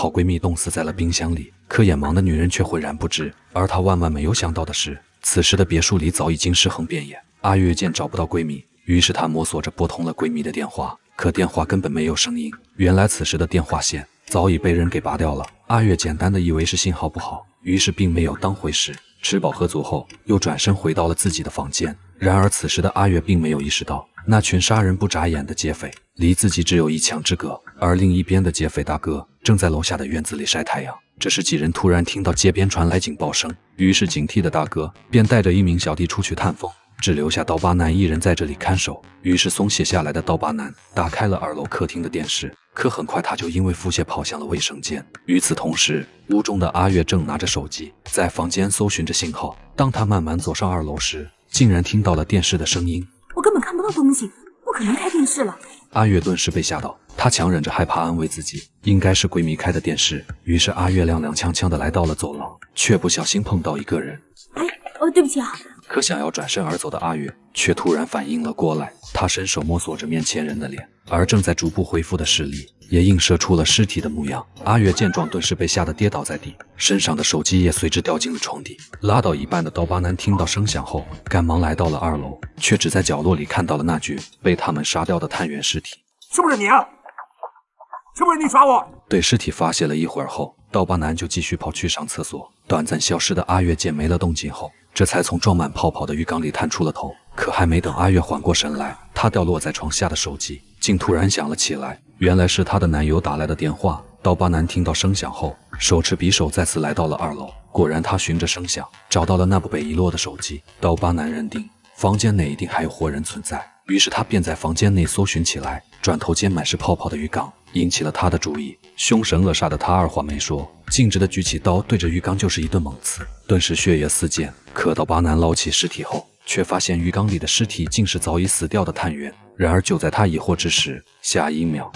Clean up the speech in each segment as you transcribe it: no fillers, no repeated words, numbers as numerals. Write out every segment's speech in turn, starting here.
好闺蜜冻死在了冰箱里，可眼盲的女人却浑然不知。而她万万没有想到的是，此时的别墅里早已经尸横遍野。阿月见找不到闺蜜，于是她摸索着拨通了闺蜜的电话，可电话根本没有声音。原来此时的电话线早已被人给拔掉了。阿月简单的以为是信号不好，于是并没有当回事。吃饱喝足后，又转身回到了自己的房间。然而此时的阿月并没有意识到，那群杀人不眨眼的劫匪离自己只有1墙之隔，而另一边的劫匪大哥正在楼下的院子里晒太阳。这时几人突然听到街边传来警报声，于是警惕的大哥便带着1名小弟出去探风，只留下刀疤男一人在这里看守。于是松懈下来的刀疤男打开了2楼客厅的电视，可很快他就因为腹泻跑向了卫生间。与此同时，屋中的阿月正拿着手机在房间搜寻着信号。当他慢慢走上2楼时，竟然听到了电视的声音。我根本看不到东西，不可能开电视了。阿月顿时被吓到，她强忍着害怕安慰自己，应该是闺蜜开的电视。于是阿月踉踉跄跄地来到了走廊，却不小心碰到一个人。对不起啊。可想要转身而走的阿月却突然反应了过来，她伸手摸索着面前人的脸，而正在逐步恢复的视力也映射出了尸体的模样。阿月见状顿时被吓得跌倒在地，身上的手机也随之掉进了床底。拉到一半的刀疤男听到声响后，赶忙来到了2楼，却只在角落里看到了那具被他们杀掉的探员尸体。是不是你啊？是不是你耍我？对尸体发泄了一会儿后，刀疤男就继续跑去上厕所。短暂消失的阿月见没了动静后，这才从装满泡泡的浴缸里探出了头。可还没等阿月缓过神来，她掉落在床下的手机竟突然响了起来，原来是她的男友打来的电话。刀疤男听到声响后，手持匕首再次来到了2楼。果然他循着声响找到了那部被遗落的手机。刀疤男认定房间内一定还有活人存在，于是他便在房间内搜寻起来。转头间满是泡泡的浴缸引起了他的注意，凶神恶煞的他二话没说，径直的举起刀对着浴缸就是一顿猛刺，顿时血液四溅。可刀疤男捞起尸体后，却发现浴缸里的尸体竟是早已死掉的探员。然而就在他疑惑之时，下一秒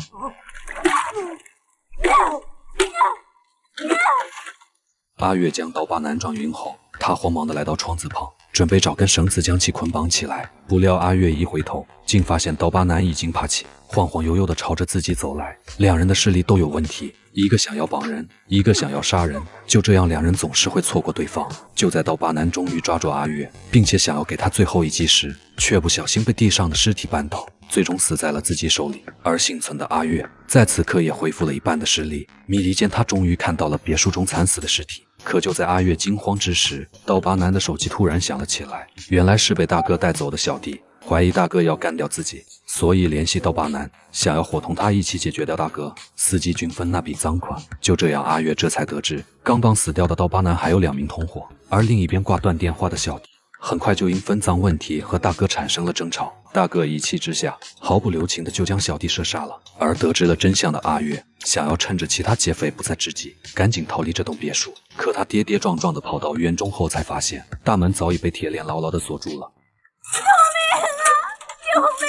阿月将刀疤男撞晕后，他慌忙的来到窗子旁，准备找根绳子将其捆绑起来。不料阿月一回头，竟发现刀疤男已经爬起，晃晃悠悠的朝着自己走来。2人的视力都有问题，一个想要绑人，一个想要杀人，就这样2人总是会错过对方。就在刀疤男终于抓住阿月，并且想要给他最后一击时，却不小心被地上的尸体绊倒，最终死在了自己手里。而幸存的阿月在此刻也恢复了一半的视力，迷离间他终于看到了别墅中惨死的尸体。可就在阿月惊慌之时，刀疤男的手机突然响了起来，原来是被大哥带走的小弟，怀疑大哥要干掉自己，所以联系刀疤男，想要伙同他一起解决掉大哥司机均分那笔赃款。就这样，阿月这才得知刚刚死掉的刀疤男还有2名同伙，而另一边挂断电话的小弟很快就因分赃问题和大哥产生了争吵。大哥一气之下毫不留情的就将小弟射杀了。而得知了真相的阿月想要趁着其他劫匪不在之际赶紧逃离这栋别墅，可他跌跌撞撞的跑到院中后，才发现大门早已被铁链牢牢的锁住了。救命啊！救命！